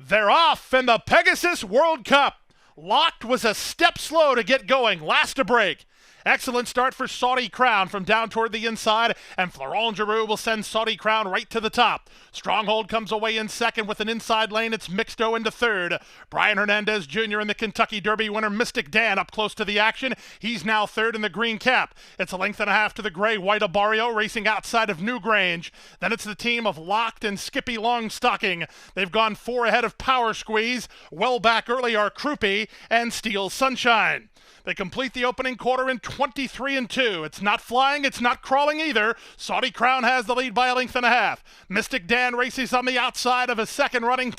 They're off in the Pegasus World Cup. Locked was a step slow to get going, last to break. Excellent start for Saudi Crown from down toward the inside, and Florent Giroux will send Saudi Crown right to the top. Stronghold comes away in second with an inside lane. It's Mixto into third. Brian Hernandez Jr. and the Kentucky Derby winner Mystic Dan up close to the action. He's now third in the green cap. It's a length and a half to the gray White Abario racing outside of Newgrange. Then it's the team of Locked and Skippy Longstocking. They've gone 4 ahead of Power Squeeze. Well back early are Croupy and Steel Sunshine. They complete the opening quarter in 23-2. It's not flying, it's not crawling either. Saudi Crown has the lead by a length and a half. Mystic Dan races on the outside of a second running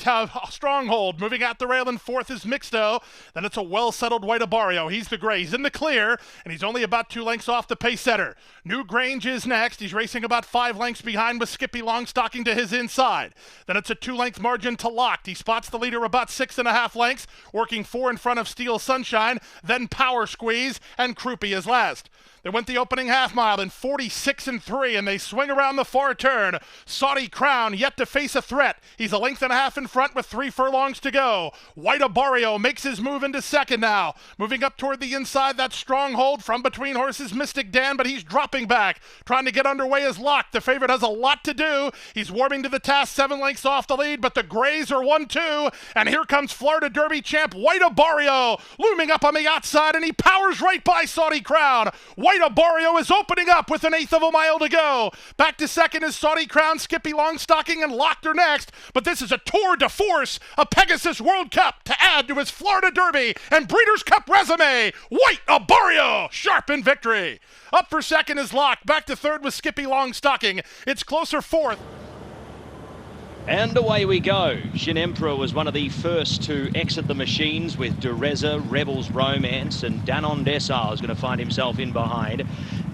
Stronghold. Moving out the rail in fourth is Mixto. Then it's a well-settled White Abario. He's the gray. He's in the clear, and he's only about 2 lengths off the pace setter. Newgrange is next. He's racing about 5 lengths behind with Skippy Longstocking to his inside. Then it's a 2-length margin to Locked. He spots the leader about 6.5 lengths, working 4 in front of Steel Sunshine. Then Power Squeeze, and Croupy is last. They went the opening half mile in 46-3, and they swing around the far turn. Saudi Crown yet to face a threat. He's a length and a half in front with 3 furlongs to go. White Abario makes his move into second now. Moving up toward the inside, that Stronghold from between horses Mystic Dan, but he's dropping back. Trying to get underway is Locked. The favorite has a lot to do. He's warming to the task, 7 lengths off the lead, but the Grays are 1-2, and here comes Florida Derby champ White Abario looming up on the outside, and he powers right by Saudi Crown. White Abario is opening up with 1/8 of a mile to go. Back to second is Saudi Crown, Skippy Longstocking, and Locked are next. But this is a tour de force, a Pegasus World Cup to add to his Florida Derby and Breeders' Cup resume. White Abario, sharp in victory. Up for second is Locked. Back to third with Skippy Longstocking. It's closer fourth. And away we go. Shin Emperor was one of the first to exit the machines with Dureza, Rebels Romance, and Danon Desal is going to find himself in behind.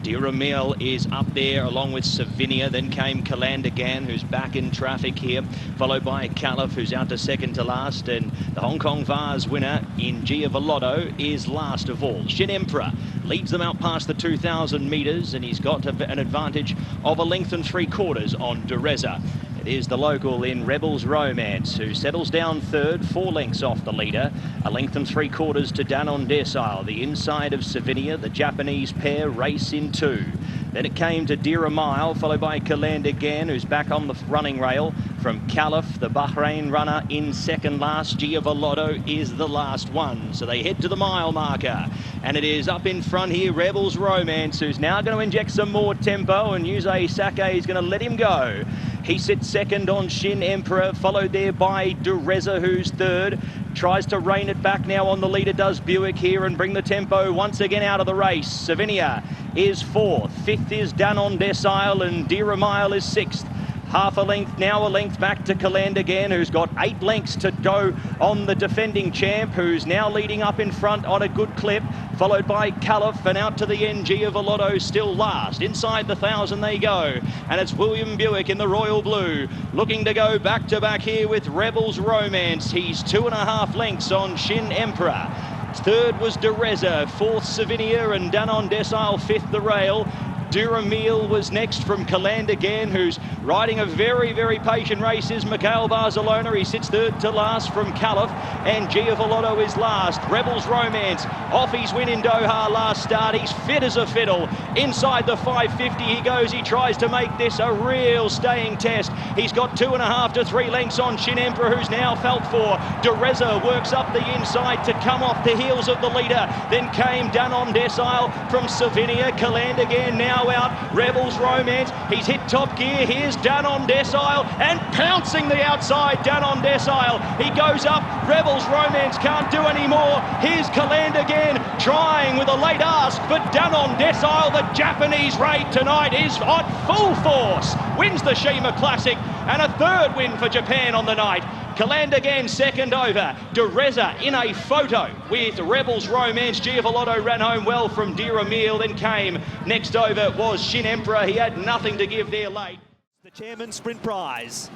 Diramil is up there along with Savinia. Then came Kalandagan, who's back in traffic here, followed by Caliph, who's out to second to last. And the Hong Kong Vase winner in Giavolotto is last of all. Shin Emperor leads them out past the 2,000 metres, and he's got an advantage of 1 3/4 lengths on Dureza. It is the local in Rebels Romance who settles down third, 4 lengths off the leader. 1 3/4 lengths to Danon Desal. The inside of Savinia, the Japanese pair race in 2. Then it came to Diramil, followed by Kalandagan, who's back on the running rail. From Caliph, the Bahrain runner, in second last. Giavolotto is the last one. So they head to the mile marker. And it is up in front here, Rebels Romance, who's now going to inject some more tempo, and Yusei Sake is going to let him go. He sits second on Shin Emperor, followed there by Dureza, who's third. Tries to rein it back now on the leader, does Buick here, and bring the tempo once again out of the race. Savinia is fourth. Fifth is Danon Desal, and Diramil is sixth. Half a length, now a length back to Kalandagan, who's got 8 lengths to go on the defending champ, who's now leading up in front on a good clip, followed by Caliph, and out to the end, Giavolotto still last. Inside the 1,000 they go, and it's William Buick in the royal blue, looking to go back to back here with Rebels Romance. He's 2.5 lengths on Shin Emperor. Third was Dureza, fourth Savinia, and Danon Desal fifth the rail. Diramil was next from Kalandagan, who's riding a very, very patient race, is Mikhail Barcelona. He sits third to last from Caliph, and Giavolotto is last. Rebels Romance off his win in Doha last start. He's fit as a fiddle. Inside the 550 he goes. He tries to make this a real staying test. He's got 2.5 to 3 lengths on Shin Emperor, who's now felt for. Dureza works up the inside to come off the heels of the leader. Then came Danon Desal from Savinia. Kalandagan now out. Rebels Romance, he's hit top gear. Here's Danon Desal, and pouncing the outside, Danon Desal. He goes up. Rebels Romance can't do any more. Here's Kalandagan trying with a late ask, but Danon Desal, the Japanese raid tonight, is on full force. Wins the Sheema Classic, and a third win for Japan on the night. Kalandagan second over. Dureza in a photo with Rebels Romance. Giavolotto ran home well from Diramil. Then came next over was Shin Emperor. He had nothing to give there late. The Chairman's Sprint Prize.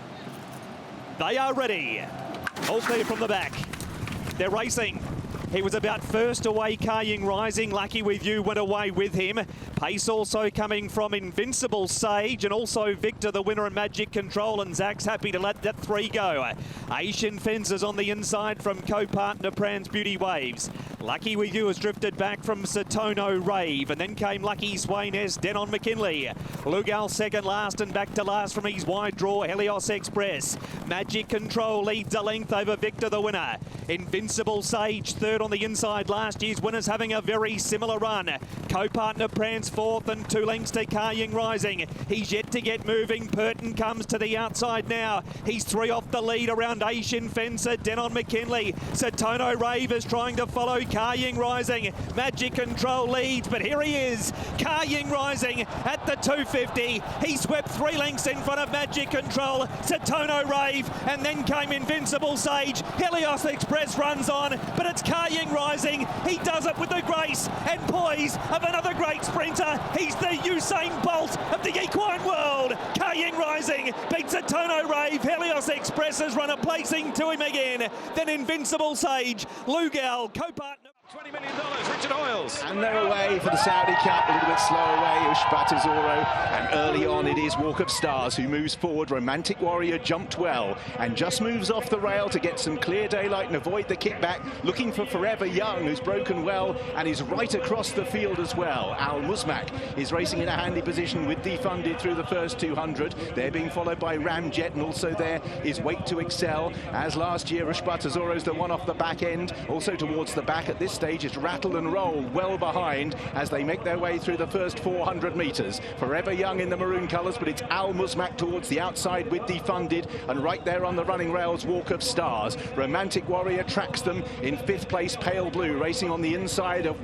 They are ready. All clear from the back. They're racing. He was about first away, Carrying Rising. Lucky With You went away with him. Pace also coming from Invincible Sage, and also Victor, the winner, of Magic Control, and Zach's happy to let that 3 go. Asian Fences on the inside from co-partner Pran's Beauty Waves. Lucky With You has drifted back from Satono Rave, and then came Lucky Swainess, Denon McKinley. Lugal second last, and back to last from his wide draw, Helios Express. Magic Control leads a length over Victor, the winner. Invincible Sage third on the inside. Last year's winners having a very similar run. Co-partner Prance fourth, and 2 lengths to Carrying Rising. He's yet to get moving. Purton comes to the outside now. He's 3 off the lead around Asian Fencer, Denon McKinley. Satono Rave is trying to follow Carrying Rising. Magic Control leads, but here he is. Carrying Rising at the 250. He swept 3 lengths in front of Magic Control, Satono Rave, and then came Invincible Sage. Helios Express runs on, but it's Carrying Rising. He does it with the grace and poise of another great sprinter. He's the Usain Bolt of the equine world. Carrying Rising beats Satono Rave. Helios Express has run a placing to him again. Then Invincible Sage, Lugal, co-partner. $20 million, Richard Hoyles. And they're away for the Saudi Cup, a little bit slow away, Ushbata Zoro. And early on it is Walk of Stars who moves forward. Romantic Warrior jumped well and just moves off the rail to get some clear daylight and avoid the kickback. Looking for Forever Young, who's broken well and is right across the field as well. Al Musmak is racing in a handy position with Defunded through the first 200. They're being followed by Ramjet, and also there is Wait to Excel. As last year, Ushbata Zoro's the one off the back end. Also towards the back at this stage is Rattle and Roll well behind as they make their way through the first 400 metres. Forever Young in the maroon colours, but it's Al Musmak towards the outside with Defunded, and right there on the running rails, Walk of Stars. Romantic Warrior tracks them in 5th place, Pale Blue racing on the inside of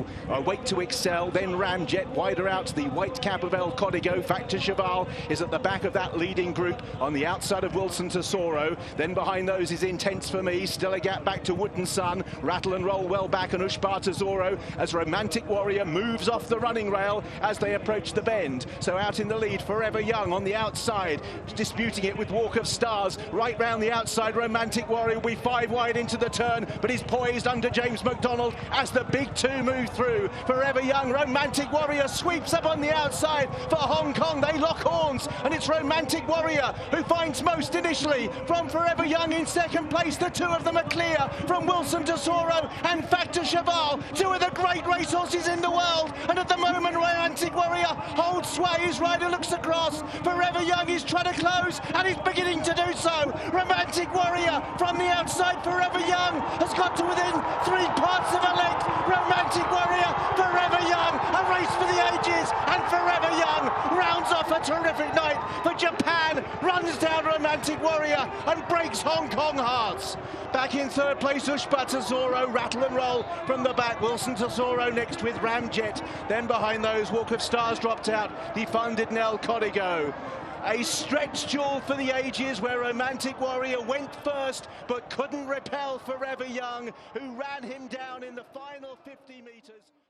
Wait to Excel, then Ramjet wider out to the white cap of El Código. Factor Cheval is at the back of that leading group on the outside of Wilson Tesoro. Then behind those is Intense For Me, still a gap back to Wood and Sun. Rattle and Roll well back, and Ushbata Zoro as Romantic Warrior moves off the running rail as they approach the bend. So out in the lead, Forever Young on the outside, disputing it with Walk of Stars. Right round the outside, Romantic Warrior will be 5 wide into the turn, but is poised under James McDonald as the big 2 move through. Forever Young, Romantic Warrior sweeps up on the outside for Hong Kong. They lock horns, and it's Romantic Warrior who finds most initially from Forever Young in 2nd place. The 2 of them are clear from Wilson Tesoro and Factor Cheval. 2 of the great racehorses in the world, and at the moment Romantic Warrior holds sway. His rider looks across. Forever Young is trying to close, and he's beginning to do so. Romantic Warrior from the outside. Forever Young has got to within 3 parts of a length. Romantic Warrior, Forever Young, a race for the ages, and Forever Young rounds off a terrific night for Japan, runs down Romantic Warrior and breaks Hong Kong hearts. Back in 3rd place, Ushbata Zoro, Rattle and Roll from the back. Wilson Tesoro next with Ramjet. Then behind those, Walk of Stars dropped out. Defunded and El Código. A stretch duel for the ages where Romantic Warrior went first but couldn't repel Forever Young, who ran him down in the final 50 metres.